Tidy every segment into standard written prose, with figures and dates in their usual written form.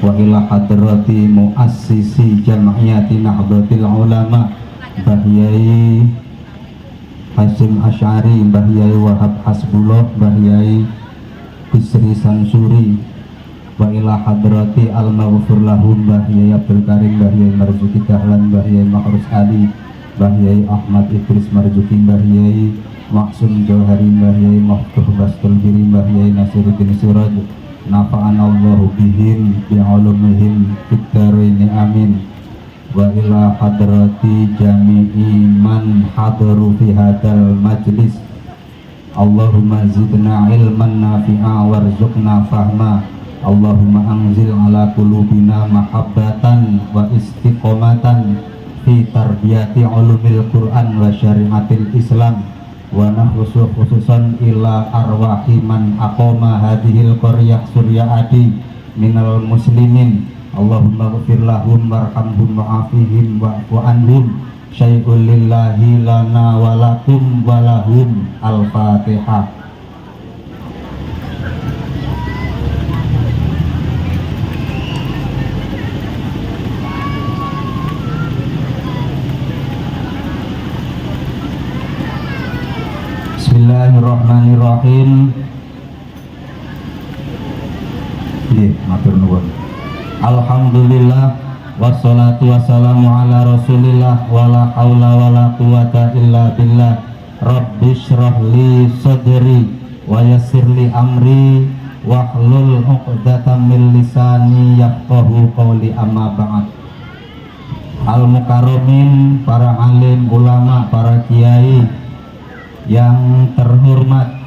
wa ila hadrati muassisi jam'iyati Nahdlatul Ulama Mbah Yai Hasyim Asy'ari, Mbah Yai Wahab Hasbullah, Mbah Yai Bisri Sansuri, wa ila hadrati al-maghfur lahum Mbah Yai Abdul Karim, Mbah Yai Marzuki Dahlan, Mbah Yai Ma'rus Ali, Mbah Yai Ahmad Idris Marzuki, Mbah Yai Maksum Jauhari, Mbah Yai Mahtuh Bastul Biri, Mbah Yai Nasiruddin Suraj, nafa'anallahu bihim bi'ulumihim fid-dharaini amin. Wa ila hadrati jami'i man hadaru fi hadal majlis, Allahumma zidna ilman nafi'a warzuqna fahma, Allahumma anzil ala qulubina mahabbatan wa istiqomatan fi tarbiyati ulumil Qur'an wa syariatil Islam, wa nahrusu khususan ila arwahi man aqoma hadhil qaryah Suryadi minal muslimin, Allahumma ghfir lahum warhamhum wa'afihim wa'fu anhum, syai'ul lillahi lana walakum walahum. Al-Fatihah. Bismillahirrahmanirrahim. Nggih, matur nuwun. Alhamdulillah wassalatu wassalamu ala Rasulillah wala haula wala quwata illa billah. Rabbishrah li sadri wa yassir li amri wahlul 'uqdatam min lisani yafqahu qawli, amma ba'd. Al-mukarramin, para alim ulama, para kiai yang terhormat,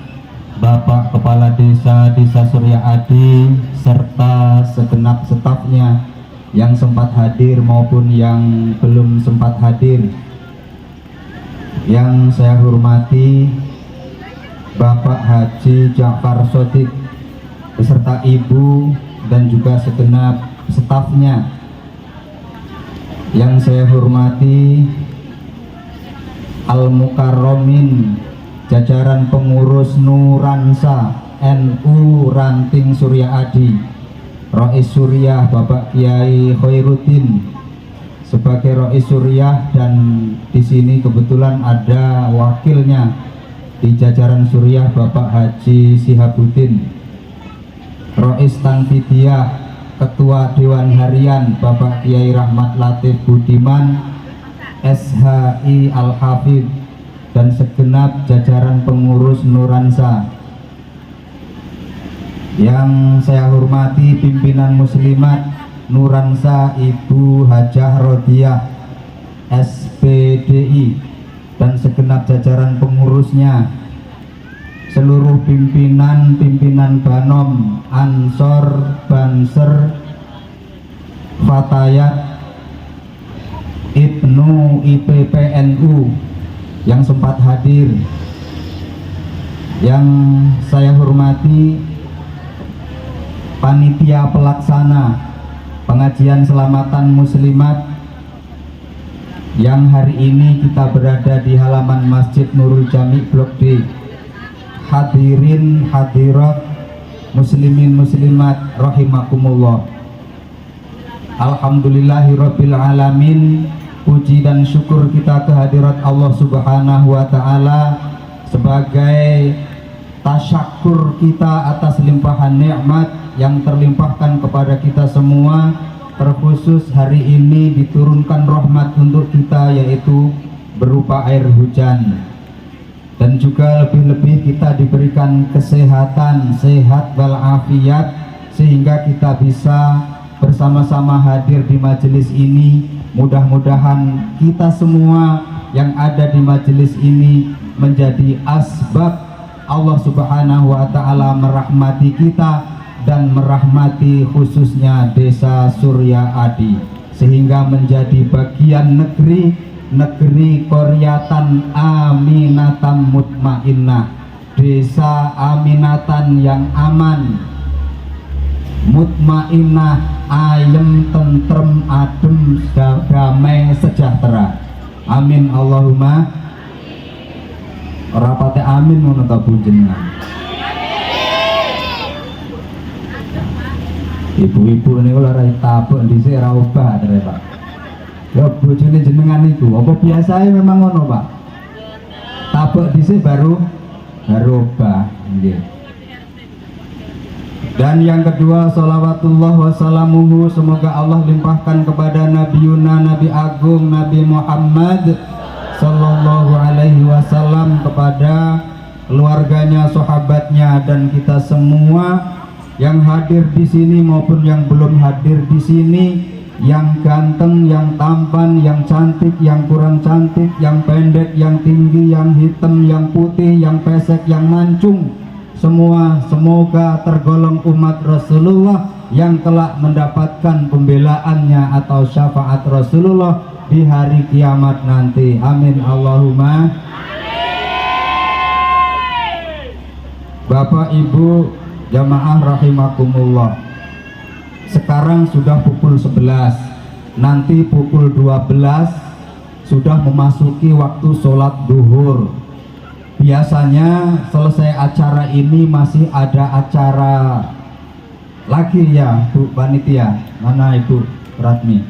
Bapak Kepala Desa Suryadi serta segenap stafnya yang sempat hadir maupun yang belum sempat hadir. Yang saya hormati Bapak Haji Ja'far Shodiq beserta Ibu dan juga segenap stafnya. Yang saya hormati Al-Mukarramin, jajaran pengurus Nuransa NU Ranting Suryadi, Rais Suryah Bapak Kiai Khairuddin sebagai Rais Suryah, dan di sini kebetulan ada wakilnya di jajaran Suryah Bapak Haji Sihabuddin, Rais Tanfidiyah, Ketua Dewan Harian Bapak Kiai Rahmat Latif Budiman SHI Al-Hafidh, dan segenap jajaran pengurus Nuransa. Yang saya hormati pimpinan muslimat Nuransa Ibu Hajah Rodiah SPDI dan segenap jajaran pengurusnya, seluruh pimpinan Banom, Ansor, Banser, Fatayat, Ibnu, IPPNU yang sempat hadir. Yang saya hormati panitia pelaksana pengajian selamatan muslimat yang hari ini kita berada di halaman Masjid Nurul Jami Blok D. Hadirin hadirat muslimin muslimat rahimakumullah. Alhamdulillahirabbil alamin. Puji dan syukur kita kehadirat Allah Subhanahu wa Ta'ala sebagai tasyakur kita atas limpahan nikmat yang terlimpahkan kepada kita semua. Terkhusus hari ini diturunkan rahmat untuk kita, yaitu berupa air hujan, dan juga lebih-lebih kita diberikan kesehatan, sehat walafiat, sehingga kita bisa bersama-sama hadir di majelis ini. Mudah-mudahan kita semua yang ada di majelis ini menjadi asbab Allah Subhanahu wa Ta'ala merahmati kita dan merahmati khususnya Desa Suryadi, sehingga menjadi bagian negeri qaryatan aminatan mutmainnah, desa aminatan yang aman, mutmainnah, ayem, tentrem, adem, damai, sejahtera. Amin Allahumma. Rapate amin ngono ta jenengan. Ibu-ibu ini kalau ora tabuk dhisik ora obah terus Pak. Ya bojone jenengan iku apa biasanya memang ngono Pak? Tabuk dhisik baru obah nggih. Dan yang kedua, sholawatullah wassalamuhu, semoga Allah limpahkan kepada Nabi Yuna, Nabi Agung, Nabi Muhammad Sallallahu Alaihi Wasallam, kepada keluarganya, sahabatnya, dan kita semua yang hadir di sini maupun yang belum hadir di sini, yang ganteng, yang tampan, yang cantik, yang kurang cantik, yang pendek, yang tinggi, yang hitam, yang putih, yang pesek, yang mancung, semua semoga tergolong umat Rasulullah yang telah mendapatkan pembelaannya atau syafaat Rasulullah di hari kiamat nanti. Amin Allahumma. Bapak Ibu jamaah rahimakumullah, sekarang sudah pukul 11, nanti pukul 12 sudah memasuki waktu sholat duhur. Biasanya selesai acara ini masih ada acara lagi ya Bu Panitia. Mana Ibu Ratmi?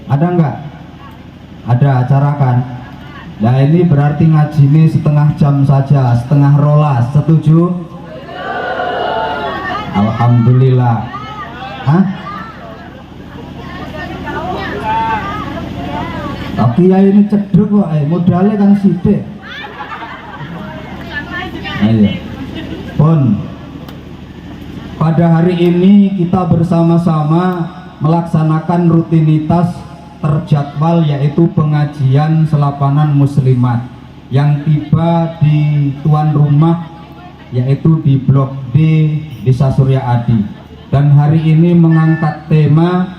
Ada enggak? Ada acara kan? Nah ini berarti ngaji ini setengah jam saja, setengah rolas. Setuju? Alhamdulillah. Hah? Tapi ya ini cedek kok, modalnya kan sidik. Ayo. Pun pada hari ini kita bersama-sama melaksanakan rutinitas terjadwal, yaitu pengajian selapanan muslimat yang tiba di tuan rumah, yaitu di Blok D Desa Surya Adi, dan hari ini mengangkat tema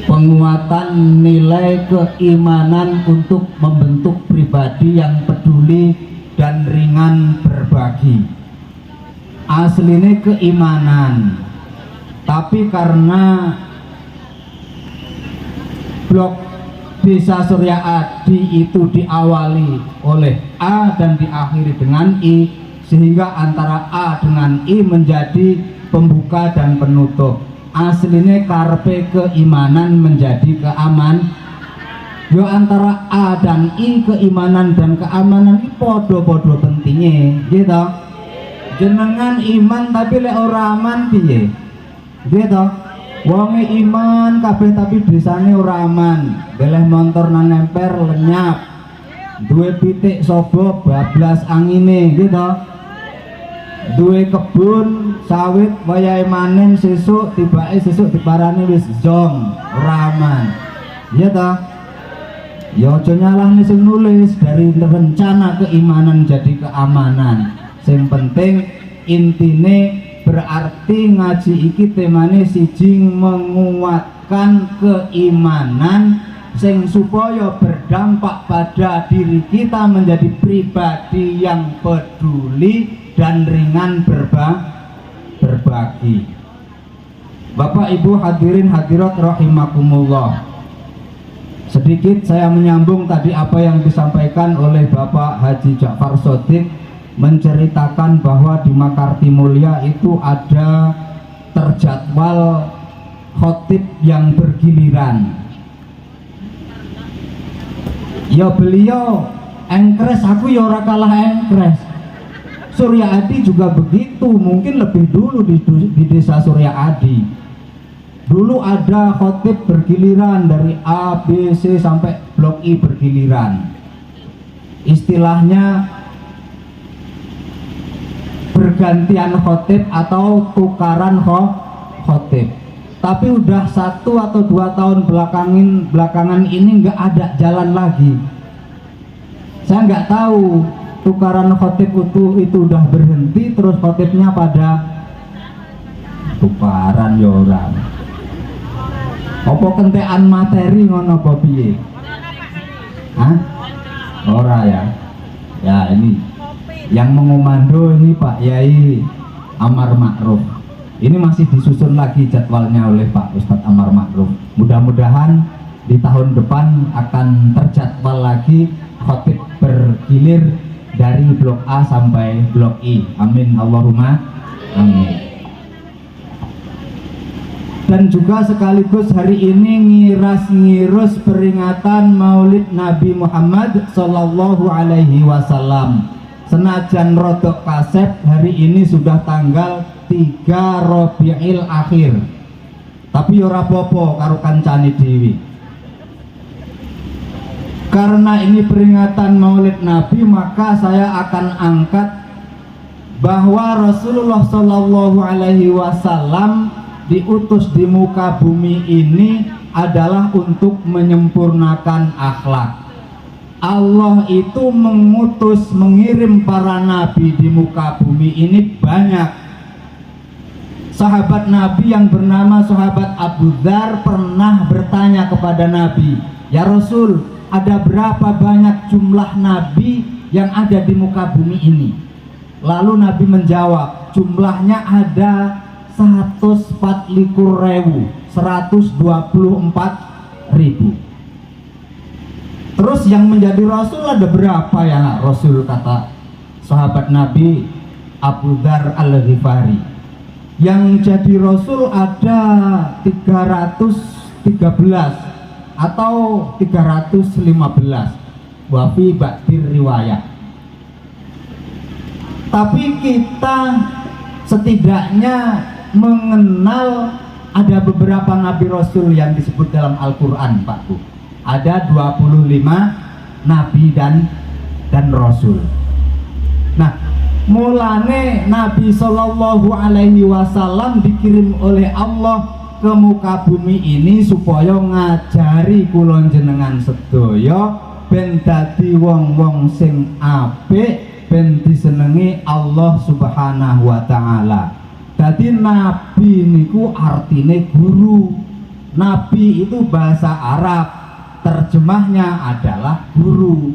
penguatan nilai keimanan untuk membentuk pribadi yang peduli dan ringan berbagi. Aslinya keimanan, tapi karena Blok Desa Surya Adi itu diawali oleh A dan diakhiri dengan I, sehingga antara A dengan I menjadi pembuka dan penutup. Aslinya karpe keimanan menjadi keaman. Yo antara A dan I, keimanan dan keamanan ini podo-podo pentingnya, gitu. Jenengan iman tapi lek ora aman piye? Gitu. Wonge iman kabeh tapi desane ora aman. Deleh motor nang emper lenyap. Duwe pitik sobo bablas angine, gitu. Duwe kebun sawit wayahe manen sesuk tibake sesuk diparani wis jong, ora aman. Iya ta? Ya aja nyalahne sing nulis, dari rencana keimanan jadi keamanan. Sing penting intine berarti ngaji iki temane siji menguatkan keimanan sing supaya berdampak pada diri kita menjadi pribadi yang peduli dan ringan berbagi. Bapak Ibu hadirin hadirat rahimakumullah, sedikit saya menyambung tadi apa yang disampaikan oleh Bapak Haji Ja'far Shodiq, menceritakan bahwa di Makarti Mulia itu ada terjadwal khotib yang bergiliran. Ya beliau engkres, aku ya ora kalah engkres. Surya Adi juga begitu, mungkin lebih dulu di Desa Surya Adi. Dulu ada khotib bergiliran dari A, B, C sampai Blok I bergiliran. Istilahnya bergantian khotib atau tukaran khotib. Tapi udah 1 atau 2 tahun belakangan ini nggak ada jalan lagi. Saya nggak tahu tukaran khotib itu udah berhenti, terus khotibnya pada tukaran ya orang. Apa kentekan materi ngono apa piye? Hah? Ora ya. Ya ini yang mengomando ini Pak Yai Amar Ma'ruf. Ini masih disusun lagi jadwalnya oleh Pak Ustadz Amar Ma'ruf. Mudah-mudahan di tahun depan akan terjadwal lagi khotib bergilir dari Blok A sampai Blok I. Amin Allahumma amin. dan juga sekaligus hari ini ngiras-ngirus peringatan Maulid Nabi Muhammad Sallallahu Alaihi Wasallam. Senajan rodok kasep, hari ini sudah tanggal 3 Rabiul Akhir, tapi ora popo karo kancane dhewe. Karena ini peringatan Maulid Nabi, maka saya akan angkat bahwa Rasulullah Sallallahu Alaihi Wasallam diutus di muka bumi ini adalah untuk menyempurnakan akhlak. Allah itu mengirim para nabi di muka bumi ini banyak. Sahabat Nabi yang bernama sahabat Abu Dzar pernah bertanya kepada Nabi, "Ya Rasul, ada berapa banyak jumlah nabi yang ada di muka bumi ini?" Lalu Nabi menjawab, jumlahnya ada 124.000. Terus yang menjadi Rasul ada berapa ya Rasul, kata sahabat Nabi Abu Dzar Al-Ghifari. Yang jadi Rasul ada 313 atau 315 wafi ba'dir riwayat. Tapi kita setidaknya mengenal ada beberapa Nabi Rasul yang disebut dalam Al-Quran, Pak Bu. Ada 25 Nabi dan Rasul. Nah, mulane Nabi Sallallahu Alaihi Wasallam dikirim oleh Allah ke muka bumi ini supaya ngajari kula jenengan sedaya ben dadi wong-wong sing apik, ben disenengi Allah Subhanahu wa taala. Dadi nabi niku artine guru. Nabi itu bahasa Arab, terjemahnya adalah guru.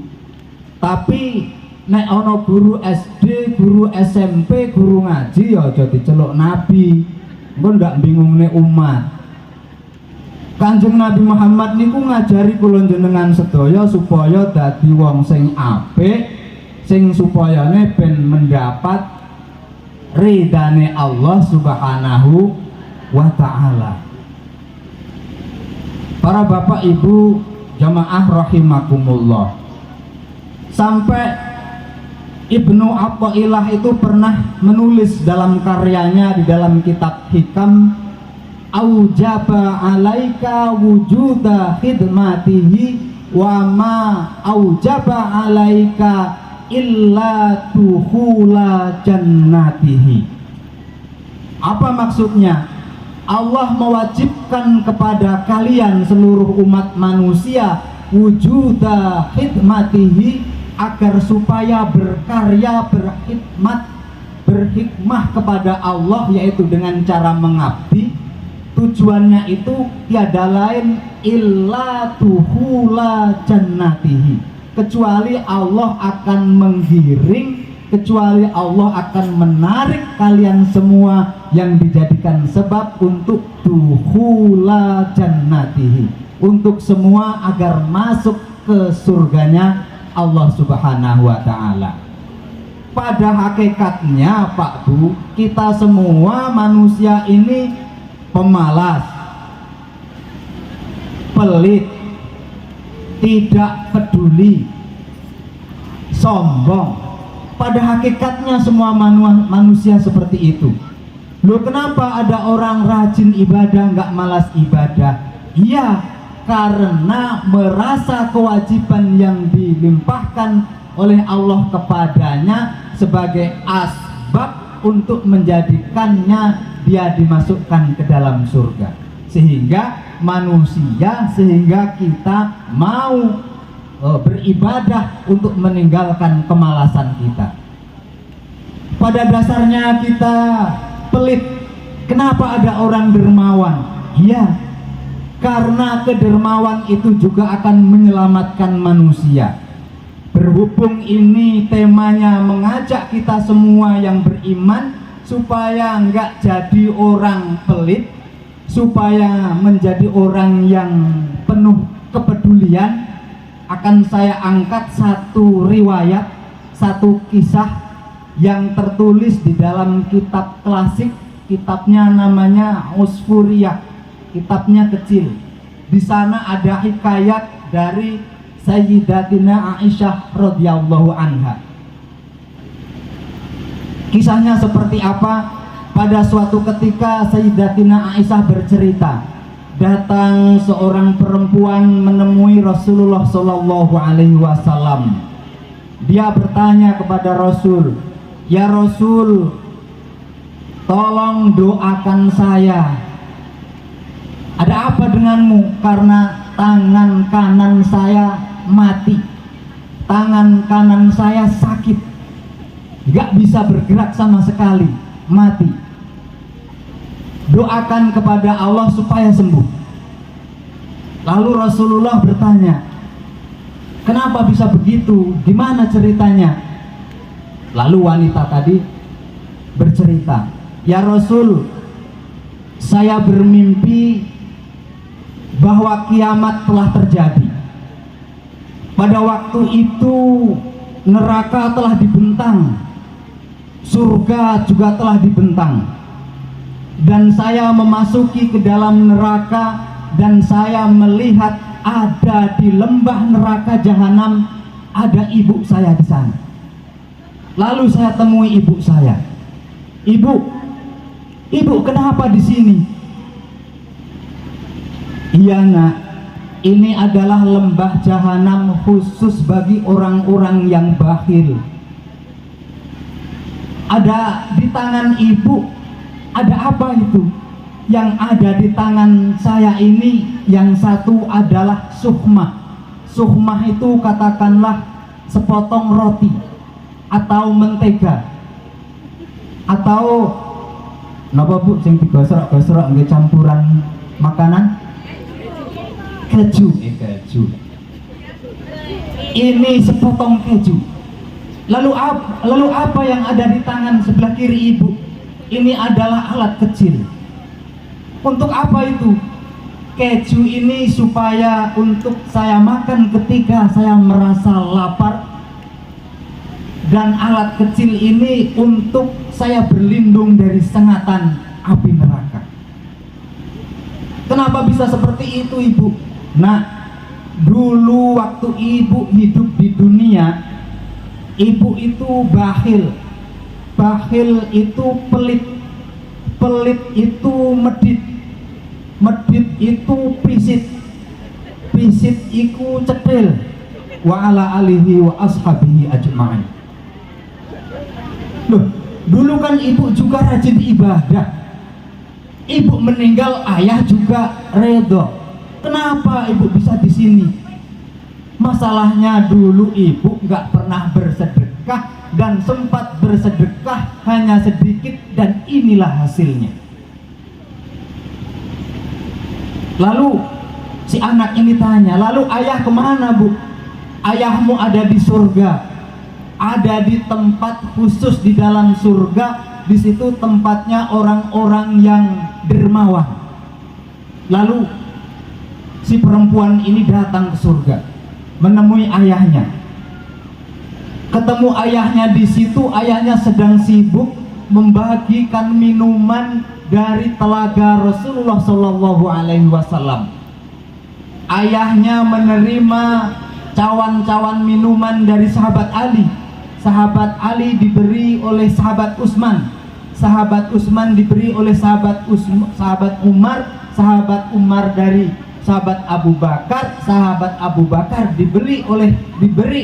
Tapi nek ana guru SD, guru SMP, guru ngaji ya aja diceluk nabi. Engko ndak bingungne umat. Kanjeng Nabi Muhammad niku ngajari kula jenengan sedaya supaya dadi wong sing apik, sing supayane ben mendapat ridane Allah Subhanahu wa taala. Para bapak ibu jamaah rahimakumullah, sampai Ibnu Athaillah itu pernah menulis dalam karyanya di dalam kitab Hikam, aujaba alaika wujuda khidmatihi wa ma aujaba alaika illa tuhula jannatihi. Apa maksudnya? Allah mewajibkan kepada kalian seluruh umat manusia wujuda khidmatihi, agar supaya berkarya, berhikmah kepada Allah, yaitu dengan cara mengabdi. Tujuannya itu tiada lain illa tuhula jannatihi, kecuali Allah akan menggiring, kecuali Allah akan menarik kalian semua yang dijadikan sebab untuk tuhula jannatihi, untuk semua agar masuk ke surganya Allah Subhanahu wa taala. Pada hakikatnya Pak Bu, kita semua manusia ini pemalas, pelit, tidak peduli, sombong. Pada hakikatnya semua manusia seperti itu. Loh, kenapa ada orang rajin ibadah nggak malas ibadah? Iya, karena merasa kewajiban yang dilimpahkan oleh Allah kepadanya sebagai asbab untuk menjadikannya dia dimasukkan ke dalam surga. Sehingga kita mau beribadah untuk meninggalkan kemalasan kita. Pada dasarnya kita pelit. Kenapa ada orang dermawan? Iya, karena kedermawan itu juga akan menyelamatkan manusia. Berhubung ini temanya mengajak kita semua yang beriman supaya enggak jadi orang pelit, supaya menjadi orang yang penuh kepedulian, akan saya angkat satu riwayat, satu kisah yang tertulis di dalam kitab klasik. Kitabnya namanya Usfuriyah kitabnya kecil. Di sana ada hikayat dari Sayyidatina Aisyah radhiyallahu anha. Kisahnya seperti apa? Pada suatu ketika Sayyidatina Aisyah bercerita, datang seorang perempuan menemui Rasulullah Shallallahu Alaihi Wasallam. Dia bertanya kepada Rasul, "Ya Rasul, tolong doakan saya. Ada apa denganmu? Karena tangan kanan saya mati, tangan kanan saya sakit, gak bisa bergerak sama sekali, mati. Doakan kepada Allah supaya sembuh." Lalu Rasulullah bertanya, "Kenapa bisa begitu? Gimana ceritanya?" Lalu wanita tadi bercerita, "Ya Rasul, saya bermimpi bahwa kiamat telah terjadi. Pada waktu itu neraka telah dibentang, surga juga telah dibentang, dan saya memasuki ke dalam neraka dan saya melihat ada di lembah neraka jahanam ada ibu saya di sana. Lalu saya temui ibu saya. Ibu kenapa di sini?" "Iya nak, ini adalah lembah jahanam khusus bagi orang-orang yang bakhil. Ada di tangan ibu, ada apa itu? Yang ada di tangan saya ini, yang satu adalah suhmah. Suhmah itu katakanlah sepotong roti atau mentega, atau napa bu sing digosrok-gosrok nggih campuran makanan? Keju. Keju. Ini sepotong keju. Lalu apa yang ada di tangan sebelah kiri ibu? Ini adalah alat kecil. Untuk apa itu? Keju ini supaya untuk saya makan ketika saya merasa lapar, dan alat kecil ini untuk saya berlindung dari sengatan api neraka." Kenapa bisa seperti itu ibu? Nah, dulu waktu ibu hidup di dunia, ibu itu bakhil. Bakhil itu pelit. Pelit itu medit. Medit itu pisit. Pisit itu cetil. Wa ala alihi wa ashabihi ajma'in. Loh, dulu kan ibu juga rajin ibadah. Ibu meninggal, ayah juga redho. Kenapa ibu bisa di sini? Masalahnya dulu ibu nggak pernah bersedekah, dan sempat bersedekah hanya sedikit, dan inilah hasilnya. Lalu si anak ini tanya, "Lalu ayah kemana bu?" "Ayahmu ada di surga, ada di tempat khusus di dalam surga. Di situ tempatnya orang-orang yang dermawan." Lalu si perempuan ini datang ke surga, menemui ayahnya. Ketemu ayahnya di situ, ayahnya sedang sibuk membagikan minuman dari telaga Rasulullah Shallallahu Alaihi Wasallam. Ayahnya menerima cawan-cawan minuman dari sahabat Ali. Sahabat Ali diberi oleh sahabat Utsman. Sahabat Utsman diberi oleh sahabat Umar. Sahabat Umar dari sahabat Abu Bakar. Sahabat Abu Bakar diberi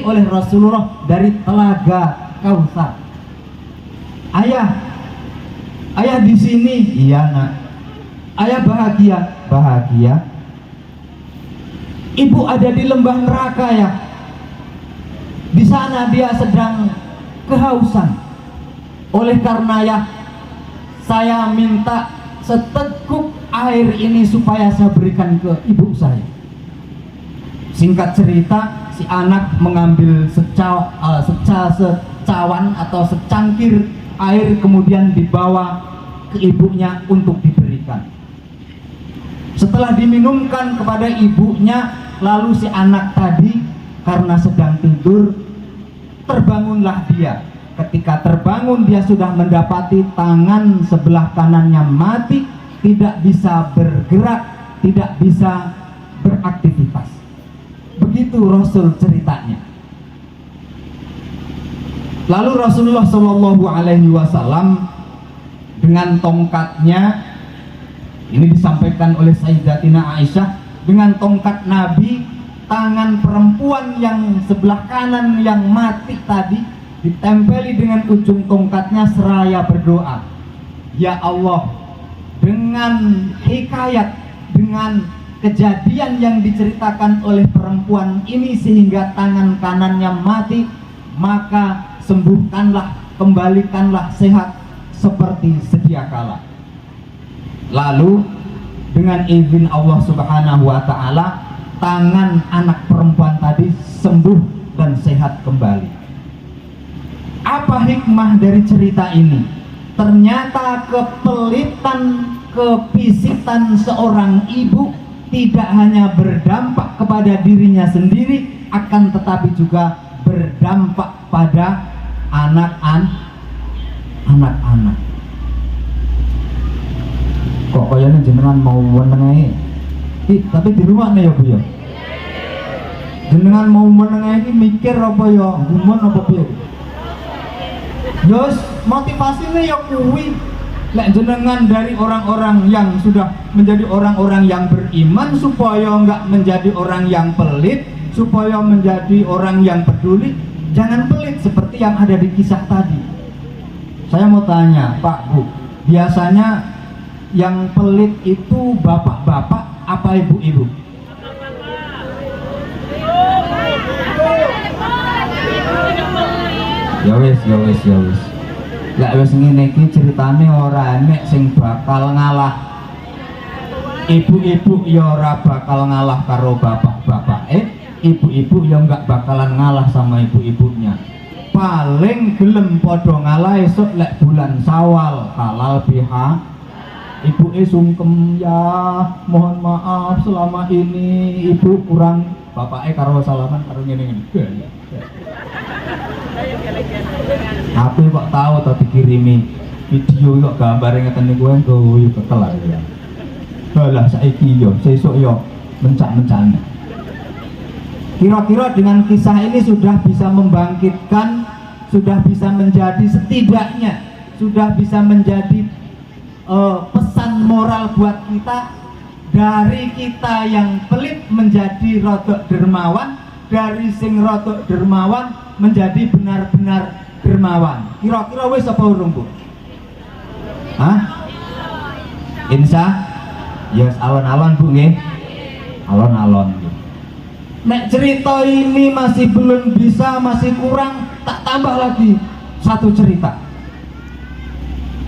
oleh Rasulullah dari telaga Kautsar. Ayah di sini. Iya nak. Ayah bahagia. Ibu ada di lembah neraka ya. Di sana dia sedang kehausan. Oleh karena ya, saya minta seteguk air ini supaya saya berikan ke ibu saya. Singkat cerita, si anak mengambil secawan atau secangkir air, kemudian dibawa ke ibunya untuk diberikan. Setelah diminumkan kepada ibunya, lalu si anak tadi karena sedang tidur, terbangunlah dia. Ketika terbangun, dia sudah mendapati tangan sebelah kanannya mati, tidak bisa bergerak, tidak bisa beraktivitas. Begitu Rasul ceritanya. Lalu Rasulullah Shallallahu Alaihi Wasallam dengan tongkatnya, ini disampaikan oleh Sayyidatina Aisyah, dengan tongkat Nabi, tangan perempuan yang sebelah kanan yang mati tadi ditempeli dengan ujung tongkatnya seraya berdoa, ya Allah, dengan hikayat, dengan kejadian yang diceritakan oleh perempuan ini sehingga tangan kanannya mati, maka sembuhkanlah, kembalikanlah sehat seperti sedia kala. Lalu dengan izin Allah Subhanahu wa Ta'ala, tangan anak perempuan tadi sembuh dan sehat kembali. Apa hikmah dari cerita ini? Ternyata kepelitan, kepisitan seorang ibu tidak hanya berdampak kepada dirinya sendiri, akan tetapi juga berdampak pada anak-anak. Kok kayaknya jenengan mau menengahi? Tapi di rumah nih ya Bu ya. Jenengan mau menengahi mikir apa ya? Gumon apa piye? Yos, motivasinya ya kuwi. Lek jenengan dari orang-orang yang sudah menjadi orang-orang yang beriman, supaya enggak menjadi orang yang pelit, supaya menjadi orang yang peduli, jangan pelit seperti yang ada di kisah tadi. Saya mau tanya, Pak, Bu, biasanya yang pelit itu bapak-bapak apa ibu-ibu? Ya wis. Lah wis ngene iki ceritane ora enek sing bakal ngalah. Ibu-ibu ya ora bakal ngalah karo bapak-bapak. Ibu-ibu ya enggak bakalan ngalah sama ibu-ibunya. Paling gelem padha ngalah esuk lek bulan Syawal halal biha. Ibu sungkem, ya mohon maaf selama ini ibu kurang, bapaknya karo salaman karo ngene-ngene. Tapi kok tahu atau dikirimi video kok gambarnya ngeten niku engko yo ketelar ya. Halah saiki yo sesuk yo mencak-mencane. Kira-kira dengan kisah ini sudah bisa membangkitkan, sudah bisa menjadi setidaknya sudah bisa menjadi pesan moral buat kita, dari kita yang pelit menjadi rodok dermawan, dari sing rodok dermawan menjadi benar-benar dermawan. Kira-kira wis apa urung Bu? Hah? Insya? Yes, alon-alon Bu nggih. Alon-alon. Nek cerita ini masih belum bisa, masih kurang, tak tambah lagi satu cerita.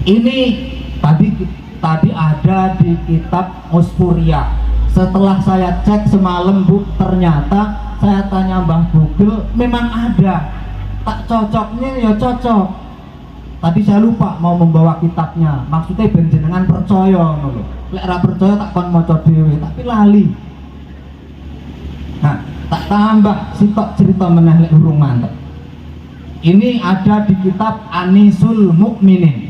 Ini tadi ada di kitab Usfuria. Setelah saya cek semalam Bu, ternyata saya tanya Mbah Google, memang ada. Tak cocoknya ya cocok. Tadi saya lupa mau membawa kitabnya. Maksudnya ben jenengan percaya ngono lho. Lek ora percaya tak kon maca dhewe, tapi lali. Nah, tak tambah sitok cerita meneh lek urung mantep. Ini ada di kitab Anisul Mukminin.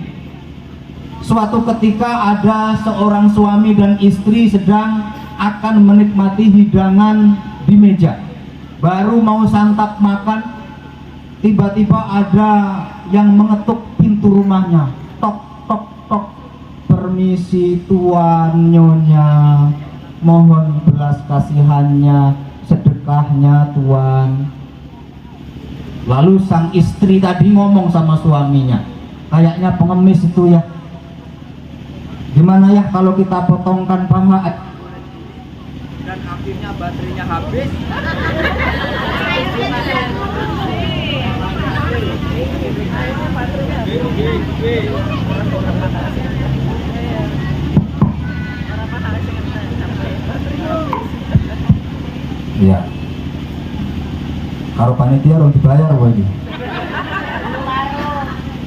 Suatu ketika ada seorang suami dan istri sedang akan menikmati hidangan di meja. Baru mau santap makan, tiba-tiba ada yang mengetuk pintu rumahnya. Tok tok tok. Permisi tuan, nyonya, mohon belas kasihannya, sedekahnya tuan. Lalu sang istri tadi ngomong sama suaminya, kayaknya pengemis itu ya. Gimana ya kalau kita potongkan paha dan akhirnya baterainya habis? Iya. Karo panitia harus dibayar lagi.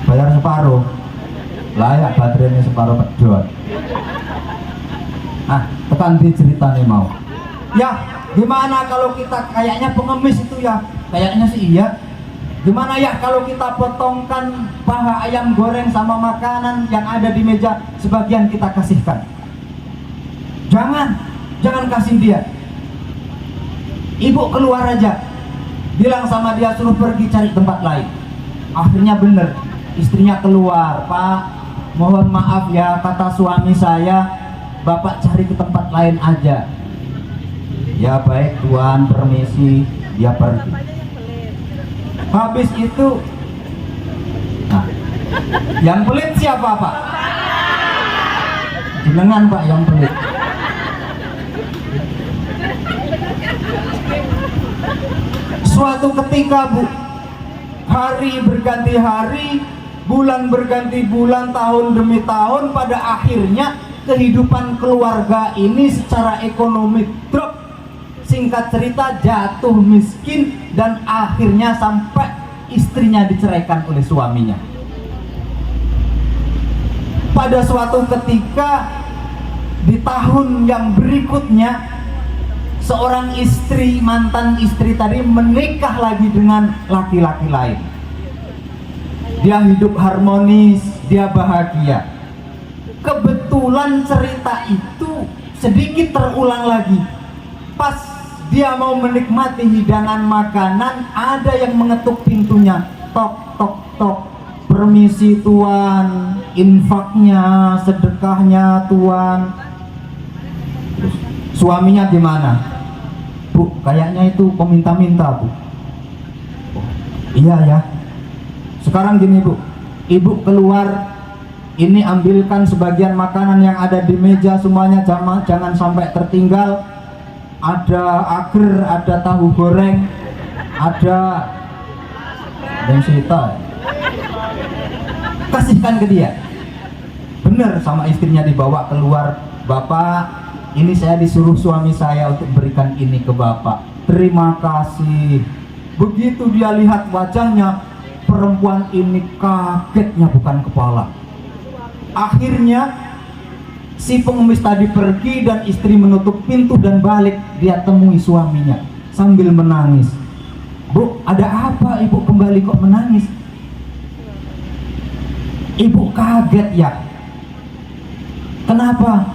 Bayar separuh. Layak baterainya separuh pedot. Tekan di ceritanya mau. Ya, gimana kalau kita kayaknya pengemis itu ya? Kayaknya sih iya. Gimana ya kalau kita potongkan paha ayam goreng sama makanan yang ada di meja, sebagian kita kasihkan? Jangan, jangan kasih dia. Ibu keluar aja, bilang sama dia suruh pergi cari tempat lain. Akhirnya bener, istrinya keluar. Pak, mohon maaf ya, kata suami saya, Bapak cari ke tempat lain aja. Ya baik Tuan, permisi. Dia pergi. Habis itu, nah, yang pelit siapa Pak? Jenengan Pak yang pelit. Suatu ketika Bu, hari berganti hari, bulan berganti bulan, tahun demi tahun, pada akhirnya kehidupan keluarga ini secara ekonomi drop. Singkat cerita jatuh miskin dan akhirnya sampai istrinya diceraikan oleh suaminya. Pada suatu ketika di tahun yang berikutnya, seorang istri, mantan istri tadi menikah lagi dengan laki-laki lain. Dia hidup harmonis, dia bahagia. Kebetulan cerita itu sedikit terulang lagi. Pas dia mau menikmati hidangan makanan, ada yang mengetuk pintunya. Tok, tok, tok. Permisi Tuan, infaknya, sedekahnya Tuan. Terus, suaminya gimana? Bu, kayaknya itu peminta-minta Bu. Oh, iya ya. Sekarang gini Bu, Ibu keluar, ini ambilkan sebagian makanan yang ada di meja semuanya, jangan sampai tertinggal. Ada agar, ada tahu goreng, ada densita. Kasihkan ke dia. Bener, sama istrinya dibawa keluar. Bapak, ini saya disuruh suami saya untuk berikan ini ke Bapak. Terima kasih. Begitu dia lihat wajahnya, perempuan ini kagetnya bukan kepala. Akhirnya si pengemis tadi pergi dan istri menutup pintu dan balik. Dia temui suaminya sambil menangis. Bu, ada apa Ibu kembali kok menangis? Ibu kaget ya. Kenapa?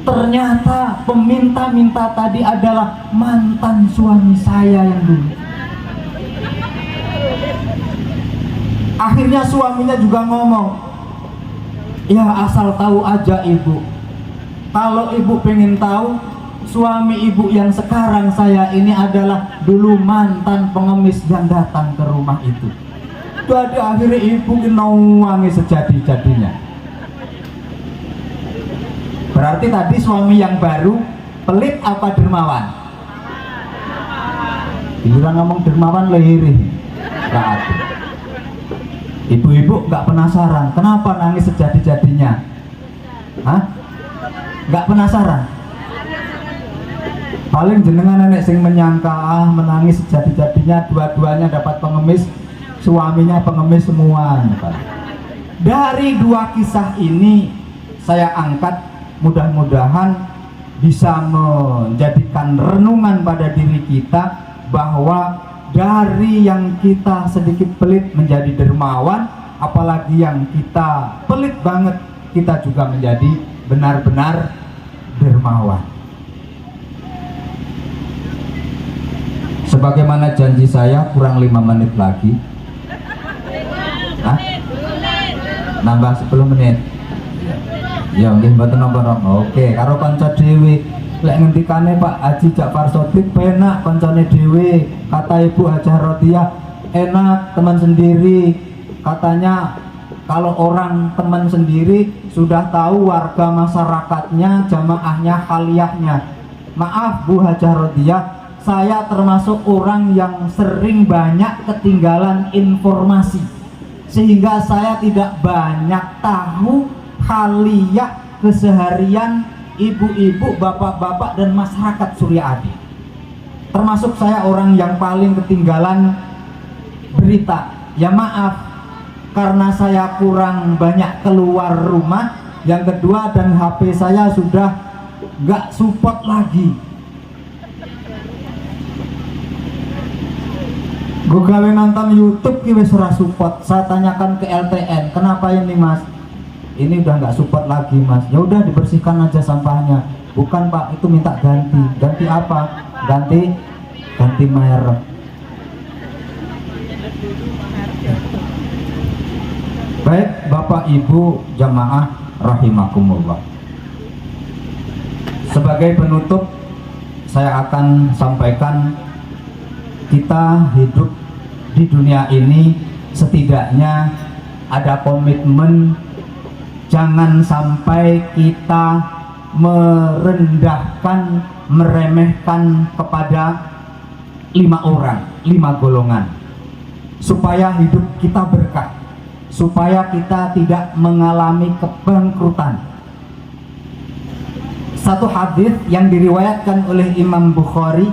Ternyata peminta-minta tadi adalah mantan suami saya yang dulu. Akhirnya suaminya juga ngomong, ya asal tahu aja Ibu, kalau Ibu pengen tahu, suami Ibu yang sekarang saya ini adalah dulu mantan pengemis yang datang ke rumah itu. Jadi akhirnya Ibu nangis sejadi-jadinya. Berarti tadi suami yang baru pelit apa dermawan? Bilang ngomong dermawan lehiri. Ibu-ibu nggak penasaran kenapa nangis sejadi-jadinya? Hah? Nggak penasaran? Paling jenengan nenek sing menyangka menangis sejadi-jadinya dua-duanya dapat pengemis, suaminya pengemis semua. Dari dua kisah ini saya angkat, mudah-mudahan bisa menjadikan renungan pada diri kita bahwa dari yang kita sedikit pelit menjadi dermawan, apalagi yang kita pelit banget kita juga menjadi benar-benar dermawan. Sebagaimana janji saya, kurang 5 menit lagi. Hah? Nambah 10 menit. Ya nggih mboten napa-napa. Oke, karo kanca dhewe. Lek ngendikane Pak Haji Ja'far Shadiq penak kancane dhewe, kata Ibu Hajah Rodiah enak teman sendiri. Katanya kalau orang teman sendiri sudah tahu warga masyarakatnya, jamaahnya, khaliyahnya. Maaf Bu Hajah Rodiah, saya termasuk orang yang sering banyak ketinggalan informasi, sehingga saya tidak banyak tahu khaliyah keseharian ibu-ibu, bapak-bapak, dan masyarakat Surya Adi. Termasuk saya orang yang paling ketinggalan berita. Ya maaf, karena saya kurang banyak keluar rumah. Yang kedua, dan HP saya sudah gak support lagi. Gue gawe nonton YouTube ki wis ora support. Saya tanyakan ke LTN, kenapa ini Mas? ini udah nggak support lagi mas, ya udah dibersihkan aja sampahnya. Bukan pak, itu minta ganti. Ganti apa? Ganti merek. Baik bapak ibu jamaah rahimakumullah, sebagai penutup saya akan sampaikan, kita hidup di dunia ini setidaknya ada komitmen jangan sampai kita merendahkan, meremehkan kepada 5 orang, 5 golongan, supaya hidup kita berkah, supaya kita tidak mengalami kebangkrutan. Satu hadis yang diriwayatkan oleh Imam Bukhari,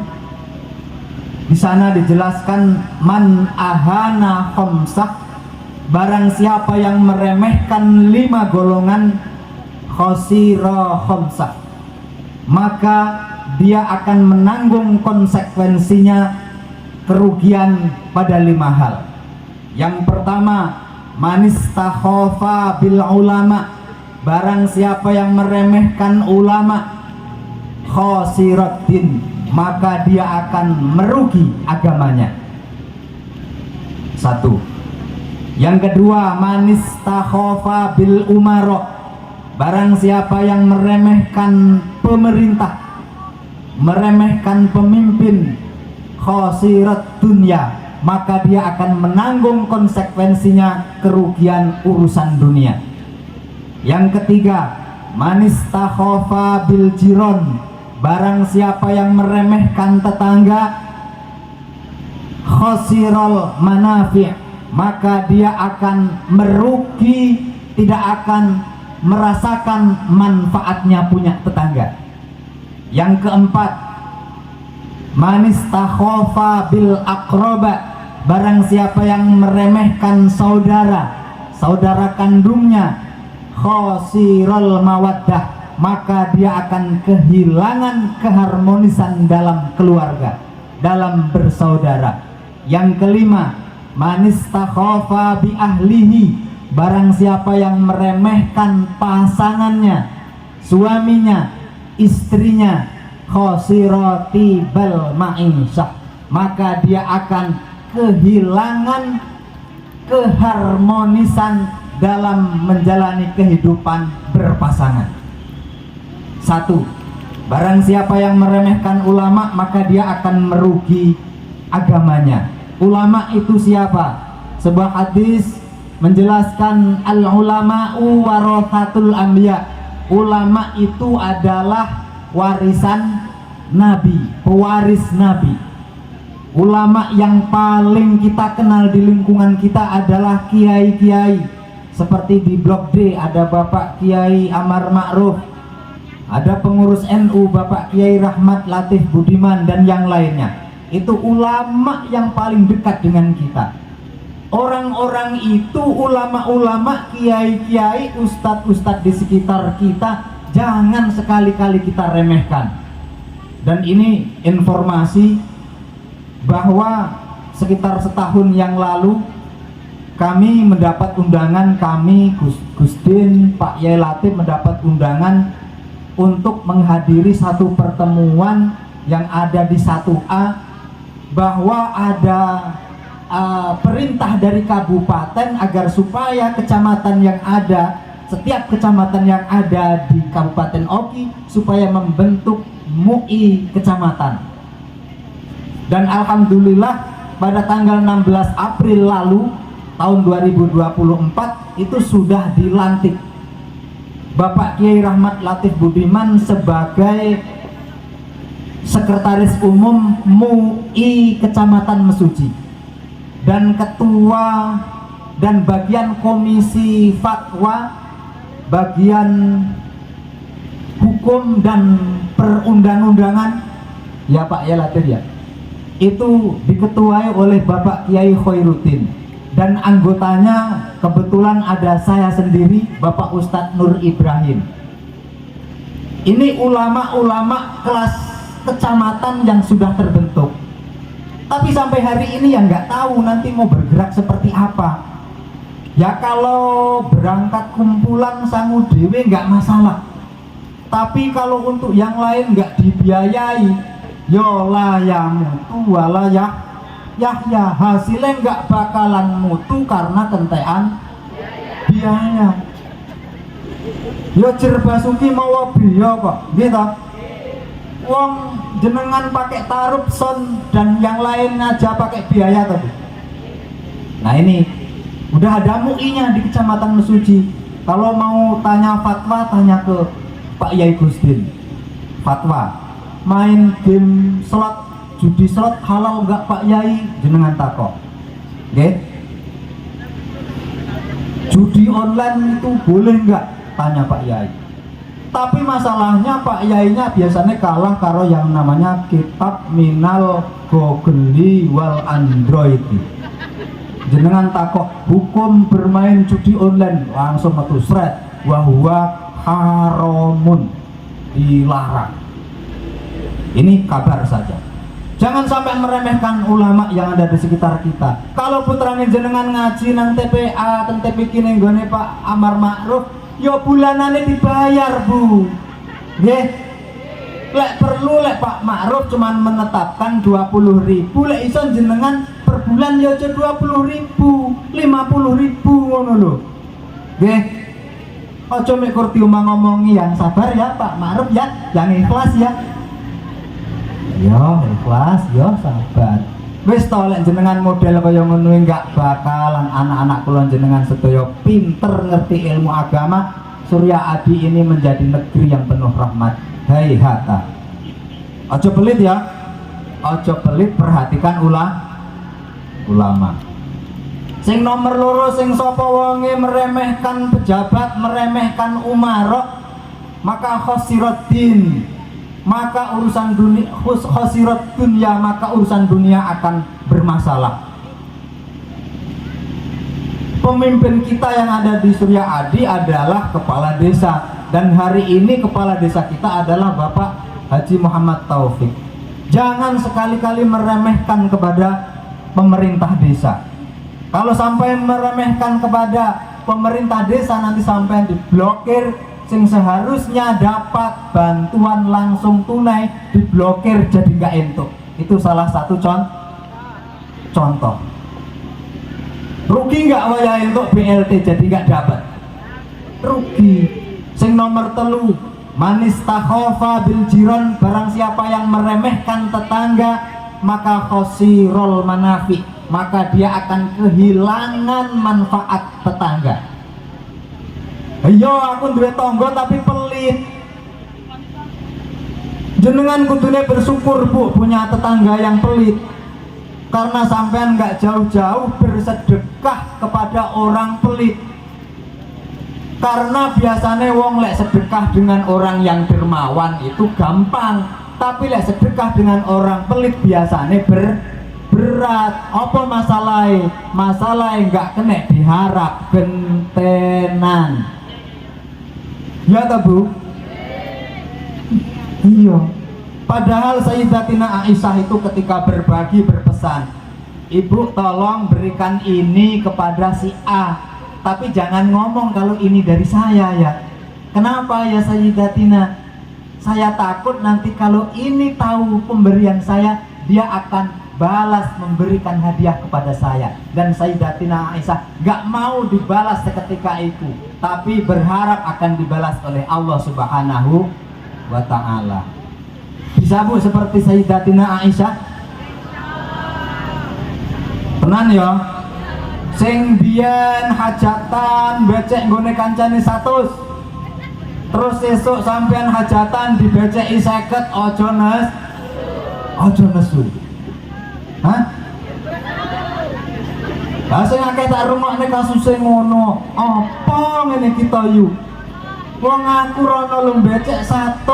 di sana dijelaskan, man ahana khamsah, barang siapa yang meremehkan 5 golongan, khosira khamsah, maka dia akan menanggung konsekuensinya, kerugian pada 5 hal. Yang pertama, manistakhofa bil ulama, barang siapa yang meremehkan ulama, khosiratin, maka dia akan merugi agamanya. 1. Yang kedua, manistakhofa bil umaro, barang siapa yang meremehkan pemerintah, meremehkan pemimpin, khosirat dunia, maka dia akan menanggung konsekuensinya, kerugian urusan dunia. Yang ketiga, manistakhofa bil jiron, barang siapa yang meremehkan tetangga, khosirol manafi', maka dia akan merugi, tidak akan merasakan manfaatnya punya tetangga. Yang keempat, manistakhofa bil akroba, barang siapa yang meremehkan saudara, saudara kandungnya, khosirol mawaddah, maka dia akan kehilangan keharmonisan dalam keluarga, dalam bersaudara. Yang kelima, manistakhofa bi ahlihi, barang siapa yang meremehkan pasangannya, suaminya, istrinya, khosirati bal ma'isyah, maka dia akan kehilangan keharmonisan dalam menjalani kehidupan berpasangan. 1. Barang siapa yang meremehkan ulama, maka dia akan merugi agamanya. Ulama itu siapa? Sebuah hadis menjelaskan, al ulama'u warathatul anbiya, ulama itu adalah warisan nabi, pewaris nabi. Ulama yang paling kita kenal di lingkungan kita adalah kiai-kiai. Seperti di Blok D ada Bapak Kiai Amar Ma'ruf, ada pengurus NU Bapak Kiai Rahmat Latif Budiman, dan yang lainnya. Itu ulama yang paling dekat dengan kita. Orang-orang itu, ulama-ulama, kiai-kiai, ustadz-ustadz di sekitar kita, jangan sekali-kali kita remehkan. Dan ini informasi bahwa sekitar setahun yang lalu kami mendapat undangan, kami Gusdin, Pak Yai Latif mendapat undangan untuk menghadiri satu pertemuan yang ada di 1A, bahwa ada perintah dari kabupaten agar supaya kecamatan yang ada, setiap kecamatan yang ada di Kabupaten Oki, supaya membentuk MUI kecamatan. Dan alhamdulillah pada tanggal 16 April lalu tahun 2024 itu sudah dilantik Bapak Kiai Rahmat Latif Budiman sebagai Sekretaris Umum MUI Kecamatan Mesuji, dan Ketua dan bagian Komisi Fatwa, bagian Hukum dan Perundang-undangan, ya Pak ya Latif ya, itu diketuai oleh Bapak Kiai Khairuddin, dan anggotanya kebetulan ada saya sendiri, Bapak Ustadz Nur Ibrahim. Ini ulama-ulama kelas kecamatan yang sudah terbentuk, tapi sampai hari ini yang nggak tahu nanti mau bergerak seperti apa. Ya kalau berangkat kumpulan sangu dewe nggak masalah. Tapi kalau untuk yang lain nggak dibiayai, yo lah ya mutu wala ya hasilnya nggak bakalan mutu karena kentean biaya. Yo Jerbasuki mau biaya kok, gitu. Wong jenengan pakai tarup son dan yang lain aja pakai biaya tadi. Nah ini udah ada MUI-nya di Kecamatan Mesuji. Kalau mau tanya fatwa, tanya ke Pak Yai Gusdin. Fatwa main game slot, judi slot halal nggak Pak Yai? Jenengan takok. Oke? Judi online itu boleh nggak? Tanya Pak Yai. Tapi masalahnya Pak Yainya biasanya kalah karo yang namanya kitab minal gogeli wal androidi. Jenengan takok hukum bermain judi online, langsung metu sret wahwa haramun, dilarang. Ini kabar saja. Jangan sampai meremehkan ulama yang ada di sekitar kita. Kalau putrane jenengan ngaji nang TPA, teng TPQ ning gone Pak Amar Ma'ruf, yo bulanane dibayar, Bu. Nggih. Lek perlu lek Pak Ma'ruf cuman menetapkan 20.000, lek iso jenengan per bulan ya aja 20.000, 50.000 ngono lho. Nggih. Aja mek kur ngomongi yang sabar ya Pak Ma'ruf ya, yang ikhlas ya. Yo ikhlas, yo sabar. Wis to lek jenengan model kaya ngono enggak bakalan anak-anak kula jenengan sedaya pinter ngerti ilmu agama. Surya Adi ini menjadi negeri yang penuh rahmat. Hai hata. Aja pelit ya. Aja pelit, perhatikan ulama. Sing nomor loro sing sapa wonge meremehkan pejabat, meremehkan umarok, maka khosiratin, maka urusan dunia khosirat dunia, maka urusan dunia akan bermasalah. Pemimpin kita yang ada di Surya Adi adalah kepala desa, dan hari ini kepala desa kita adalah Bapak Haji Muhammad Taufik. Jangan sekali-kali meremehkan kepada pemerintah desa. Kalau sampai meremehkan kepada pemerintah desa, nanti sampai diblokir. Sing seharusnya dapat bantuan langsung tunai diblokir jadi nggak entuk. Itu salah satu contoh. Rugi nggak waya entuk BLT jadi nggak dapat? Rugi. Sing nomor telu, manis takhofa bil jiron, barang siapa yang meremehkan tetangga maka khosirol manafi, maka dia akan kehilangan manfaat tetangga. Ayo aku duwe tonggo tapi pelit. Jenengan kudune bersyukur Bu punya tetangga yang pelit, karena sampean nggak jauh-jauh bersedekah kepada orang pelit. Karena biasanya wong lek sedekah dengan orang yang dermawan itu gampang, tapi lek sedekah dengan orang pelit biasanya berat. Apa masalahnya? Masalahnya nggak kena diharap gentenan. Ya tak Bu? Iya. Padahal Sayyidatina Aisyah itu ketika berbagi berpesan, Ibu tolong berikan ini kepada si A, tapi jangan ngomong kalau ini dari saya ya. Kenapa ya Sayyidatina? Saya takut nanti kalau ini tahu pemberian saya, dia akan balas memberikan hadiah kepada saya. Dan Sayyidatina Aisyah gak mau dibalas seketika itu, tapi berharap akan dibalas oleh Allah Subhanahu wa ta'ala. Bisa Bu seperti Sayyidatina Aisyah? Tenan ya? Sing biyen hajatan becek nggone kancane 100, terus esuk sampean hajatan dibeceki 50, ojo nesu. Hah? Lah sing akeh tak rungokne kasuse ngono. Apa ngene kita yu? Wong aku rono lho becek 100,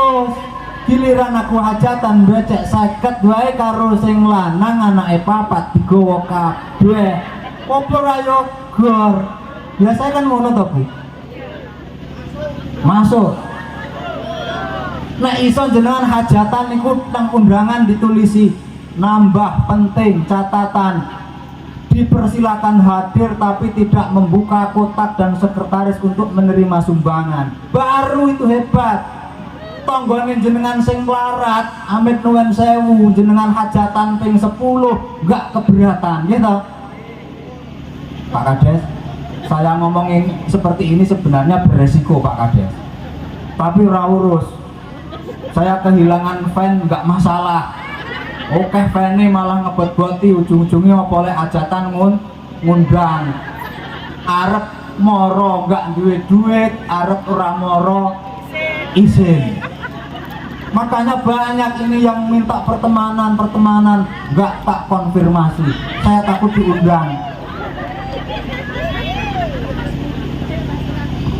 giliran aku hajatan becek 50 wae karo sing lanang anake 4 digowo kabeh. Apa ra yo gor? Biasanya kan ngono to Bu. Masuk. Nek iso jenengan hajatan niku nang undangan ditulisi nambah penting catatan dipersilakan hadir tapi tidak membuka kotak dan sekretaris untuk menerima sumbangan. Baru itu hebat. Tonggone jenengan sing melarat, amit nuwun sewu, jenengan hajatan ping 10 nggak keberatan, gitu. Pak Kades, saya ngomongin seperti ini sebenarnya beresiko Pak Kades. Tapi ora urus. Saya kehilangan fan nggak masalah. Oke, fan malah ngebot-boti, ujung-ujungnya apa oleh hajatan ngundang. Arep moro nggak duwe duit, arep ora moro izin. Makanya banyak ini yang minta pertemanan nggak tak konfirmasi. Saya takut diundang.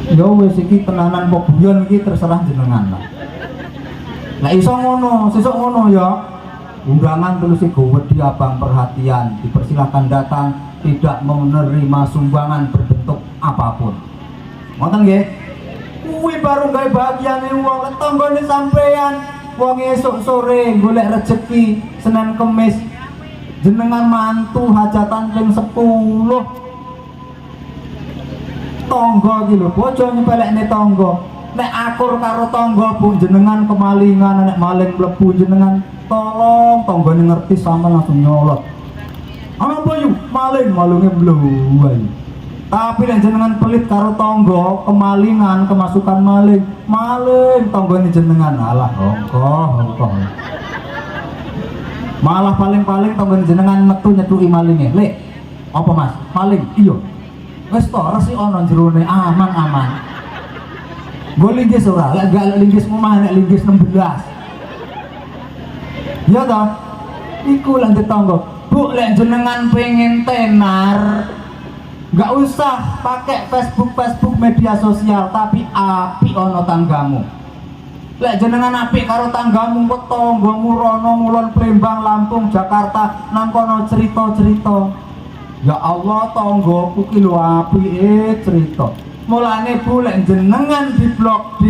Ya wis iki tenanan kok guyon iki terserah jenengan lah. Lah iso ngono, sesuk ngono ya. Undangan tulis wedi abang perhatian, dipersilakan datang, tidak menerima sumbangan berbentuk apapun. Ngoten nggih? Kuwi baru gawe bahagiane wong tanggane sampean. Wong esuk sore golek rezeki, Senin Kemis jenengan mantu hajatan ping 10. Tangga iki lho, bojo nyepelekne tangga. Nek akur karo tangga Bu jenengan kemalingan, nek maling mlebu jenengan tolong tanggane ngerti sampe langsung nyolot. Ana apa yu? Maling, malunge mluwai. Tapi nek jenengan pelit karo tangga, kemalingan, kemasukan maling tanggane jenengan alah hongkoh. Malah paling-paling tanggane jenengan metu nyetuki malinge. Lek, apa Mas? Maling? Iya. Wes to resi ana jerone aman. Go linggis ora, lek gak linggis omah nek linggis 16. Ya toh? Iku lek tetangga. Bu lek jenengan pengen tenar, gak usah pakai Facebook media sosial, tapi api ono tanggamu. Lek jenengan api karo tanggamu, kok tanggamu rono ngulon Palembang, Lampung, Jakarta, nang kono cerita-cerita. Ya Allah, tanggaku ki lho apike cerita. Mulane Bu lek jenengan di blok D,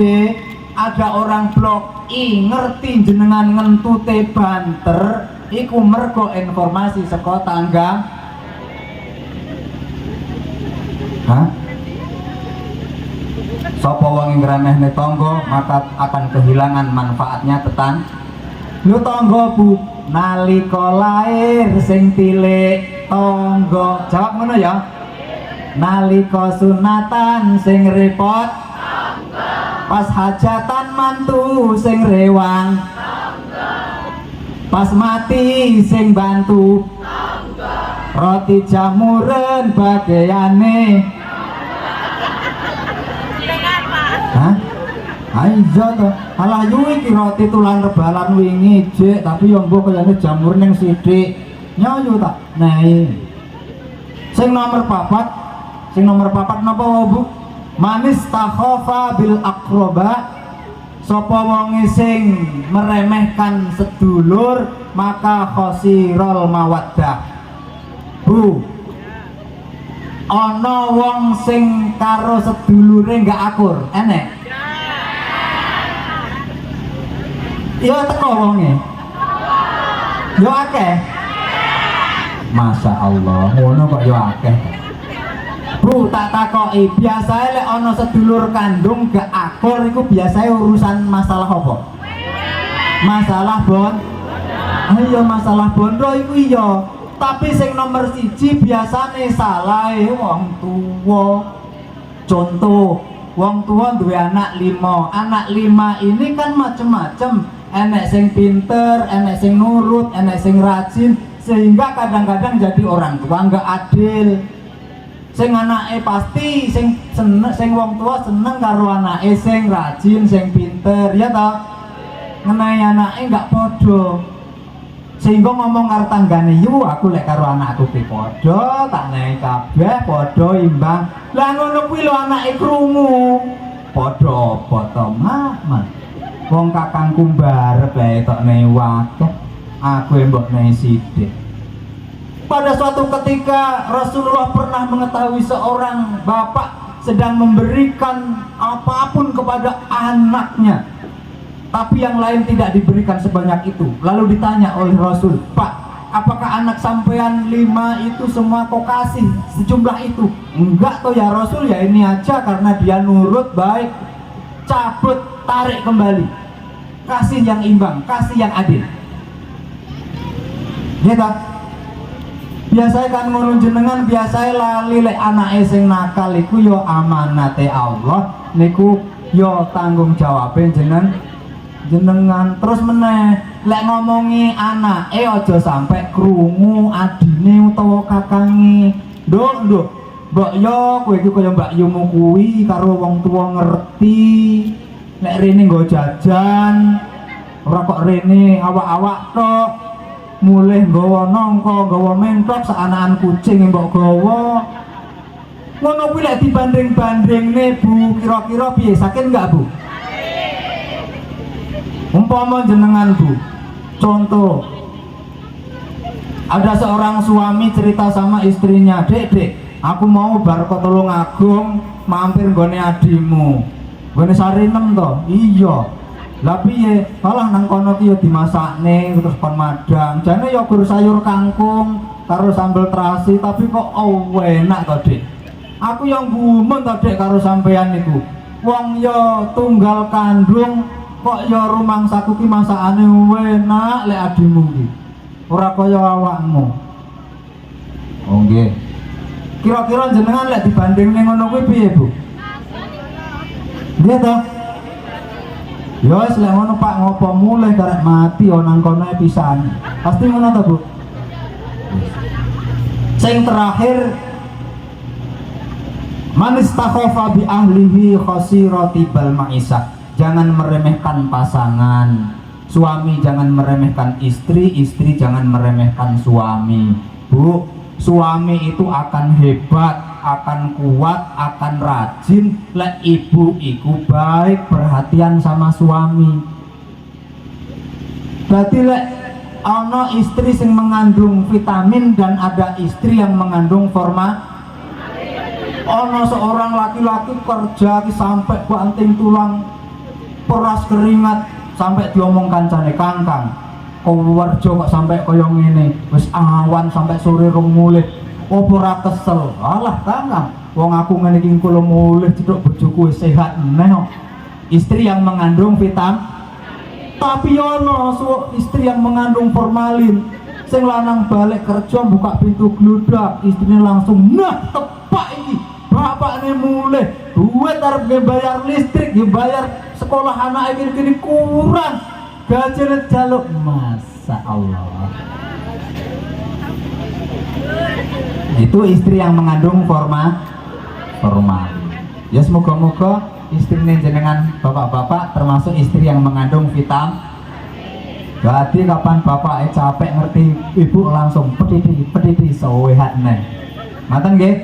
ada orang blok I ngerti jenengan ngentute banter, iku mergo informasi saka tangga. Hah? Sapa wong ing ngremehne tangga maka akan kehilangan manfaatnya tetan. Lho tangga Bu, nalika lair sing tilik tangga. Jawab ngono ya. Nalika sunatan sing repot tangga. Pas hajatan mantu sing rewang tangga. Pas mati sing bantu tangga. Roti jamuren bagiane hah? Ayo to, alah yu iki roti tulan rebalan wingi jek, tapi yo mbok kayane jamur ning sithik. Nyayu tak? Nei. Sing nomor papat napa Bu? Manis takhofa bil akroba. Sapa wong sing meremehkan sedulur maka khosirul mawaddah. Bu, ana wong sing karo sedulure gak akur, enek? Ya teko wonge. Yo akeh. Masya Allah, ngono kok yo akeh. Bu, tak takoki, biasae lek ana sedulur kandung gak akur iku biasae urusan masalah apa? Masalah ayo masalah bondo iku iya. Tapi sing nomor siji biasane salahe wong tuwa. Contoh, wong tua duwe anak 5. Anak 5 ini kan macem-macem. Enek sing pinter, enek sing nurut, enek sing rajin, sehingga kadang-kadang jadi orang tua nggak adil. Sing anake pasti sing wong tua seneng karo anake sing rajin, sing pinter, ya toh. Ngenai anake nggak podo. Sehingga ngomong karo tanggane, "Yu, aku lek karo anakku ki podo, tak nehi kabeh podo imbang." Lah ngono kuwi lho anake krungu. Podo apa to, Mak? Wong kakangku mbarep bae tok nehi wakeh, aku mbok nehi sithik. Pada suatu ketika Rasulullah pernah mengetahui seorang bapak sedang memberikan apapun kepada anaknya, tapi yang lain tidak diberikan sebanyak itu. Lalu ditanya oleh Rasul, "Pak, apakah anak sampean 5 itu semua kau kasih sejumlah itu? Enggak toh ya Rasul, ya ini aja karena dia nurut baik, cabut tarik kembali. Kasih yang imbang, kasih yang adil. Gitu. Biasanya kan ngono jenengan biasanya lali lek anake sing nakal iku yo amanate Allah, niku yo tanggung jawabe jenengan. Terus meneh lek ngomongi anake aja sampai krungu adine utawa kakange. Nduk, mbok yo kowe iki kaya Mbak Yumu kuwi karo wong tuwa ngerti. Lek rene nggo jajan, ora kok rene awak-awak tok. Mulih nggawa nangka, nggawa mentok saanakan kucing mbok gawa. Ngono kuwi lek dibanding-bandingne Bu, kira-kira piye? Sakit enggak Bu? Umpama jenengan Bu, contoh ada seorang suami cerita sama istrinya, dek, aku mau bar kok Tulungagung mampir nggone adimu, nggone Sarinem toh. Iya. Lah piye? Malah nang kono ki yo dimasakne terus kon madang. Jane yo gur sayur kangkung karo sambel terasi, tapi kok enak to, Dik. Aku yang gumun to, Dik, karo sampean niku. Wong yo tunggal kandung kok yo rumangsaku ki masakane enak lek adimu ki. Ora kaya awakmu. Oh nggih. Kira-kira jenengan lek dibandingne ngono kuwi piye, Bu? Nggih to? Ya wis lek ngono Pak, ngopo mulih karek mati nang kono pisan. Pasti ngono to, Bu. Sing terakhir, man istakhafa bi ahlihi khasirati bal ma'isah. Jangan meremehkan pasangan. Suami jangan meremehkan istri, istri jangan meremehkan suami. Bu, suami itu akan hebat, akan kuat, akan rajin lek ibu iku baik perhatian sama suami. Berarti lek ana istri sing mengandung vitamin dan ada istri yang mengandung ana seorang laki-laki kerja sampai banting tulang, peras keringat, sampai diomong kancane, "Kangkang, kau warjo kok sampai kaya ngene, wis awan sampai sore rong mulih. Opo ora kesel?" "Alah Kang, wong aku ngene iki kula mulih cedhok bojoku wis sehat meneh." Istri yang mengandung vitamin. Tapi ono istri yang mengandung formalin. Sing lanang balik kerja buka pintu gludak, istrinya langsung, "Nah, tepak iki. Bapakne mulih, duit arep bayar listrik, bayar sekolah anak iki kurang. Gajine jaluk." Masa Allah. Itu istri yang mengandung formalin. Ya semoga-moga istrinya jenengan bapak-bapak termasuk istri yang mengandung vitamin. Jadi kapan bapak capek ngerti ibu langsung pedidi sehat neh. Ngaten nggih?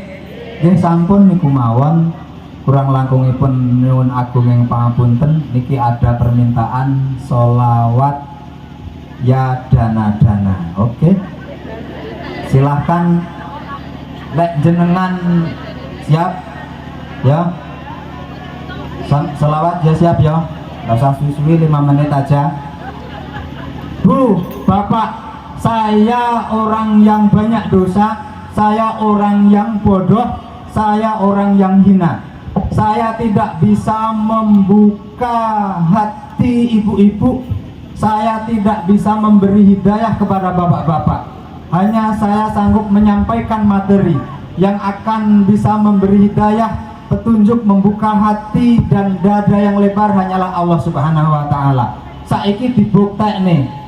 Nggih sampun niku mawon, kurang langkungipun nyuwun agung ing pangapunten. Niki ada permintaan sholawat ya dana-dana. Oke. Silahkan lek jenengan siap ya. Selawat ya siap ya, nggak usah suwi 5 menit aja. Bu, Bapak, saya orang yang banyak dosa, saya orang yang bodoh, saya orang yang hina. Saya tidak bisa membuka hati ibu-ibu, saya tidak bisa memberi hidayah kepada bapak-bapak. Hanya saya sanggup menyampaikan materi yang akan bisa memberi hidayah, petunjuk, membuka hati dan dada yang lebar hanyalah Allah Subhanahu wa taala. Saiki dibuktekne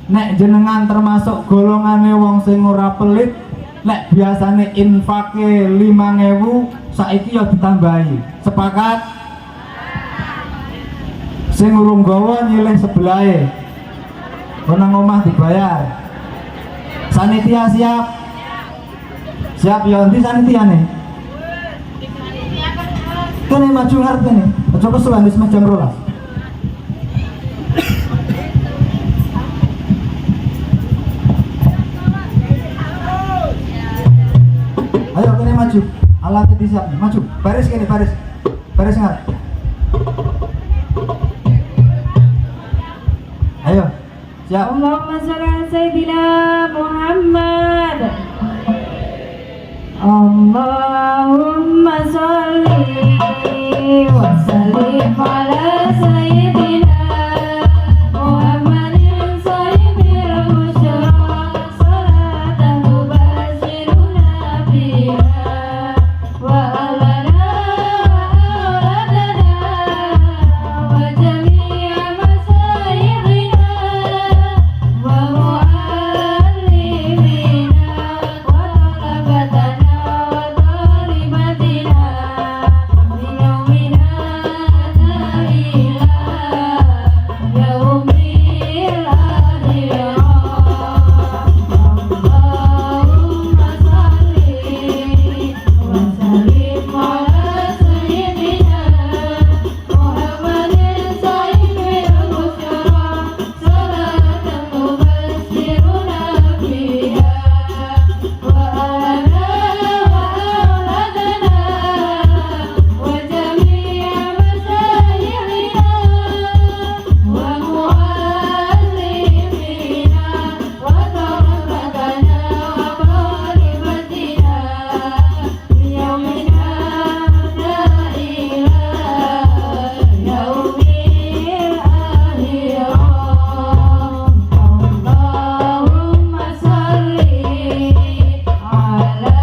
nek jenengan termasuk golongane wong sing ora pelit, lek biasane infake 5.000, saiki ya ditambahi. Sepakat? Sing urung gawa nyilih sebelahe. Nang omah dibayar. Sanitia siap? Siap ya, nanti sanitiane. Kene maju ngarep kene. Aja kesuwen wis jam 12. Ayo kene maju. Alatnya disiap nih. Maju. Baris kene, baris. Baris ngarep. Ayo. Siap. Allahumma shalli ala sayyidina Muhammad. Allahumma shalli wa sallim ala sayyidina Muhammadin sayyidil busyra salatan tubashiruna biha wa alana wa auladana wa jami'a masayikhina wa mu'allimina wa talabatana wa talibatina min yaumina ila yaumil akhirah. Allahumma salli wa sallim ala sayyidina Muhammadin sayyidil busyra salatan tubashiruna biha wa alana wa auladana wa jami'a masayikhina wa mu'allimina wa talabatana wa talibatina min yaumina ila yaumil akhirah. Allahumma salli ala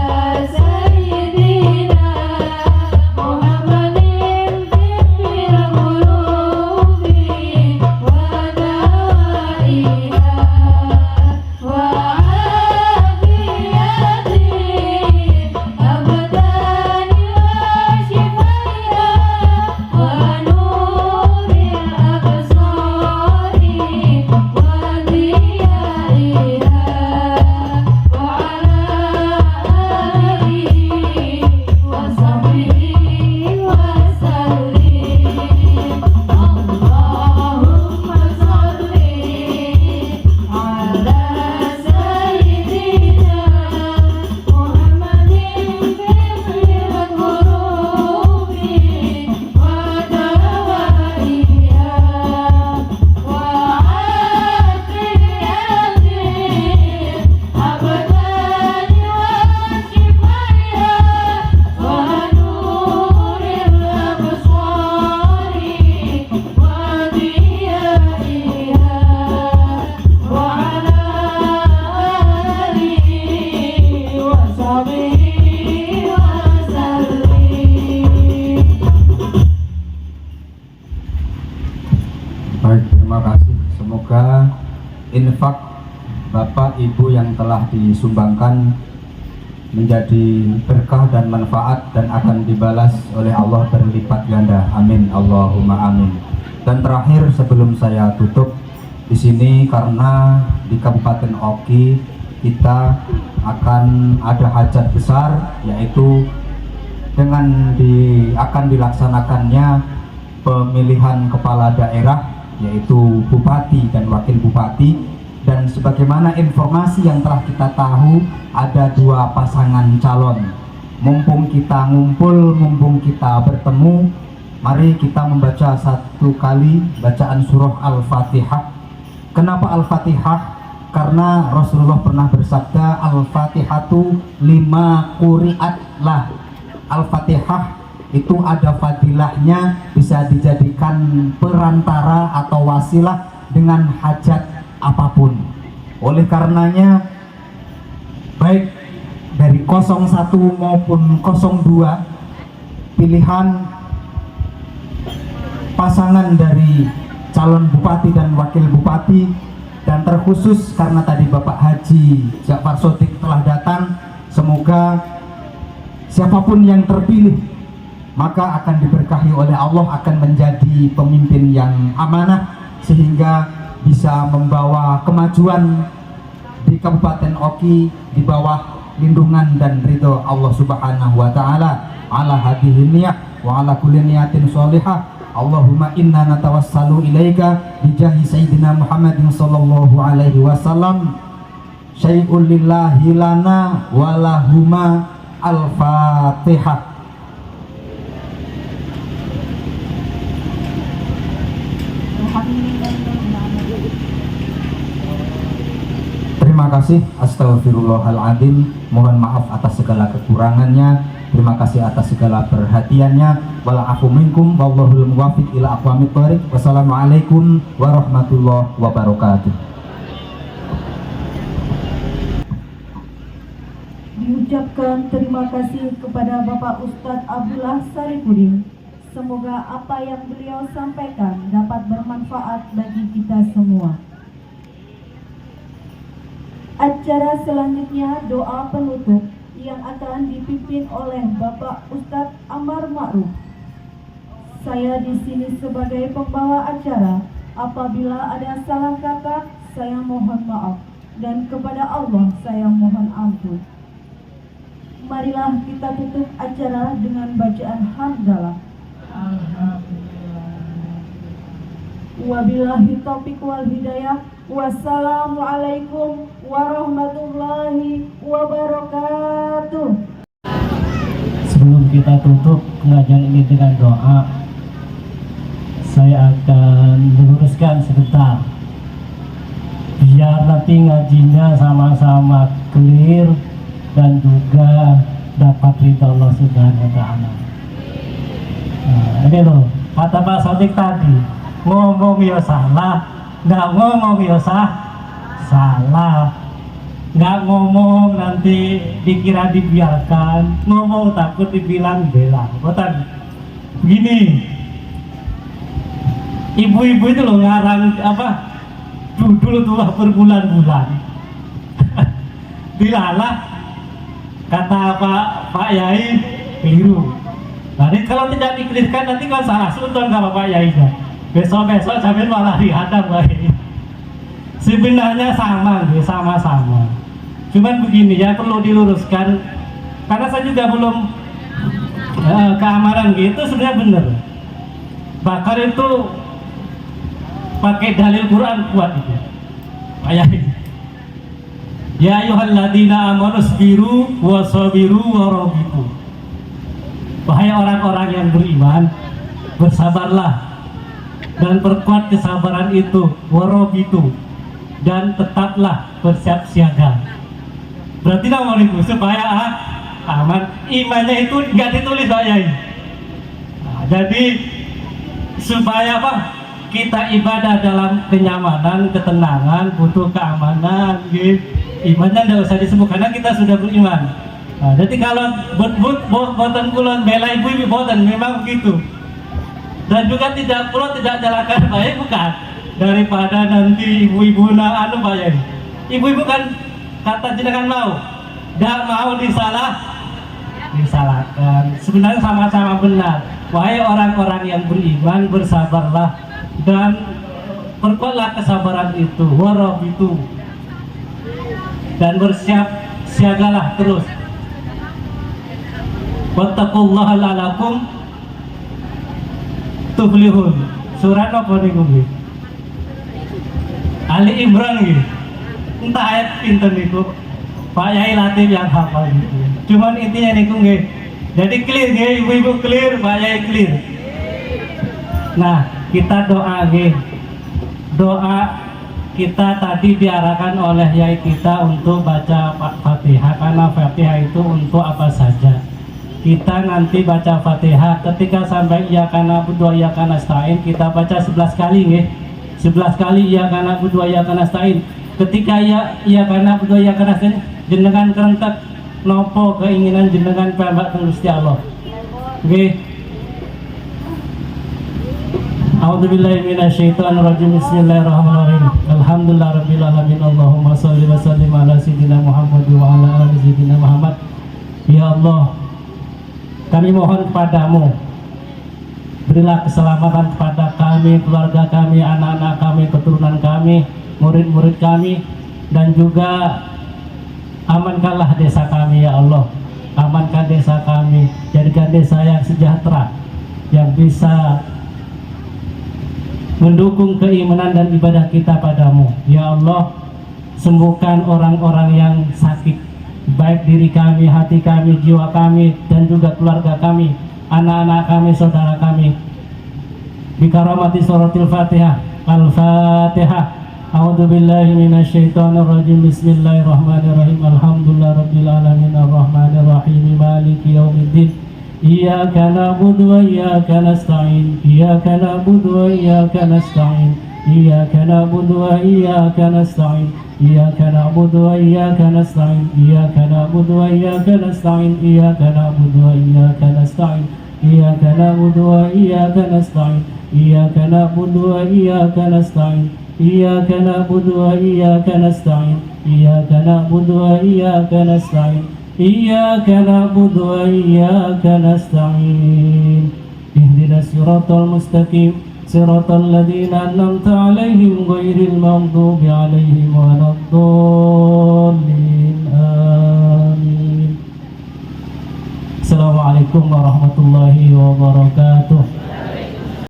sayyidina Muhammadin tibbil qulubi wa dawaiha wa afiyati abdani wa shifaiha wa nuril absari wa diyaiha wa ala alihi wa sahbihi wa sallim. Allahumma salli ala sayyidina Muhammadin tibbil qulubi wa dawaiha wa afiyati abdani wa shifaiha wa nuril absari wa diyaiha wa ala alihi wa sahbihi wa sallim. Baik, terima kasih. Semoga infak Bapak Ibu yang telah disumbangkan menjadi berkah dan manfaat dan akan dibalas oleh Allah berlipat ganda. Amin, Allahumma amin. Dan terakhir sebelum saya tutup di sini, karena di Kabupaten Oki kita akan ada hajat besar, yaitu dengan akan dilaksanakannya pemilihan kepala daerah, yaitu bupati dan wakil bupati. Dan sebagaimana informasi yang telah kita tahu, ada 2 pasangan calon. Mumpung kita ngumpul, mumpung kita bertemu, mari kita membaca satu kali bacaan surah Al-Fatihah. Kenapa Al-Fatihah? Karena Rasulullah pernah bersabda, Al-Fatihatu lima quri'at lah. Al-Fatihah itu ada fadilahnya, bisa dijadikan perantara atau wasilah dengan hajat apapun. Oleh karenanya, baik dari 01 maupun 02, pilihan pasangan dari calon bupati dan wakil bupati, dan terkhusus karena tadi Bapak Haji Ja'far Shodiq telah datang, semoga siapapun yang terpilih maka akan diberkahi oleh Allah, akan menjadi pemimpin yang amanah sehingga bisa membawa kemajuan di Kabupaten Oki di bawah lindungan dan ridho Allah Subhanahu wa taala. Ala hadhihi niyah wa ala kulli niyatin sholihah. Allahumma inna natawassalu ilaika bijahi sayyidina Muhammadin sallallahu alaihi wasallam. Syai'un lillahi lana wa lahuma. Al-Fatihah. Terima kasih, astagfirullahaladzim. Mohon maaf atas segala kekurangannya. Terima kasih atas segala perhatiannya. Wala'afu minkum wallahul muwafiq ila aqwamit thoriq. Wassalamualaikum warahmatullahi wabarakatuh. Diucapkan terima kasih kepada Bapak Ustadz Abdullah Sarifudin. Semoga apa yang beliau sampaikan dapat bermanfaat bagi kita semua. Acara selanjutnya doa penutup yang akan dipimpin oleh Bapak Ustadz Amar Ma'ruf. Saya di sini sebagai pembawa acara. Apabila ada salah kata, saya mohon maaf, dan kepada Allah saya mohon ampun. Marilah kita tutup acara dengan bacaan hamdalah. Wabillahi taufiq wal hidayah. Wassalamualaikum warahmatullahi wabarakatuh. Sebelum kita tutup pengajian ini dengan doa, saya akan meluruskan sebentar biar nanti ngajinya sama-sama clear dan juga dapat ridha Allah Subhanahu wa Ta'ala. Nah, ini loh, kata Pak Sodik tadi, ngomong ya salah, nggak ngomong ya salah, nggak ngomong nanti dikira dibiarkan, ngomong takut dibilang bela. Botan begini, ibu-ibu itu loh ngarang apa, dulu tua berbulan-bulan dilalah kata Pak Yai keliru. Nanti kalau tidak dikelirkan nanti kan salah sultan sama Pak Yai. Besok-besok sambil malah dihadap lagi. Sebenarnya sama-sama. Cuman begini ya, perlu diluruskan karena saya juga belum keamanan gitu sebenarnya bener. Bakar itu pakai dalil Quran kuat itu. Ayat ini. Ya ayyuhalladzina amanu sabiru wasabiru warabitu. Wahai orang-orang yang beriman, bersabarlah dan perkuat kesabaran itu, warabitu, dan tetaplah bersiap siaga. Berarti namanya supaya aman. Imannya itu nggak ditulis Pak Yai. Nah, jadi supaya apa? Kita ibadah dalam kenyamanan, ketenangan, butuh keamanan, gitu. Imannya tidak usah disebut karena kita sudah beriman. Nah, jadi kalau boten kulon bela ibu-ibu boten memang begitu. Dan juga tidak nyalakan baik bukan daripada nanti ibu-ibu anu Pak. Ibu-ibu kan kata jenengan tidak mau disalahkan. Sebenarnya sama-sama benar. Wahai orang-orang yang beriman, bersabarlah dan perkuatlah kesabaran itu, warabitu, dan bersiap siagalah terus. Wattaqullaha la'allakum tuflihun. Surat apa niku? Ali Imran gitu. Entah ayat pinten niku. Pak Yai Latif yang hafal gitu. Cuman intinya niku nggih. Jadi clear nggih, ibu-ibu clear, Pak Yai clear. Nah, kita doa nggih. Doa kita tadi diarahkan oleh Yai kita untuk baca Fatihah, karena Fatihah itu untuk apa saja. Kita nanti baca Fatihah ketika sampai iyyaka na'budu wa iyyaka nasta'in, kita baca 11 kali nggih. 11 kali iyyaka na'budu wa iyyaka nasta'in. Ketika iyyaka na'budu wa iyyaka nasta'in, jenengan kerentek nopo keinginan jenengan piyambak teng Gusti Allah. Nggih. A'udzubillahi minasyaitonirrajim. Bismillahirrahmanirrahim. Alhamdulillahirabbil alamin. Allahumma shalli wa sallim ala sayyidina Muhammad wa ala ali sayyidina Muhammad. Ya Allah, kami mohon kepadamu, berilah keselamatan kepada kami, keluarga kami, anak-anak kami, keturunan kami, murid-murid kami, dan juga amankanlah desa kami ya Allah. Amankan desa kami, jadikan desa yang sejahtera, yang bisa mendukung keimanan dan ibadah kita padamu. Ya Allah, sembuhkan orang-orang yang sakit, baik diri kami, hati kami, jiwa kami, dan juga keluarga kami, anak-anak kami, saudara kami. Bikaramati suratil Fatihah. Al-Fatihah. A'udzu billahi minasyaitonir rajim. Bismillahirrahmanirrahim. Alhamdulillahirabbil alamin arrahmanir rahim maliki yaumiddin. Iyyaka na'budu wa iyyaka nasta'in. Iyyaka na'budu wa iyyaka nasta'in. Iyyaka na'budu wa iyyaka nasta'in. Iyyaka na'budu wa iyyaka nasta'in. Iyyaka na'budu wa iyyaka nasta'in. Iyyaka na'budu wa iyyaka nasta'in. Iyyaka na'budu wa iyyaka nasta'in. Iyyaka na'budu wa iyyaka nasta'in. Iyyaka na'budu wa iyyaka nasta'in. Iyyaka na'budu wa iyyaka nasta'in. Iyyaka na'budu wa iyyaka nasta'in. Ihdinas siratal mustaqim. Siratal ladzina an'amta 'alaihim ghairil maghdubi 'alaihim waladdallin. Amin. Assalamualaikum warahmatullahi wabarakatuh.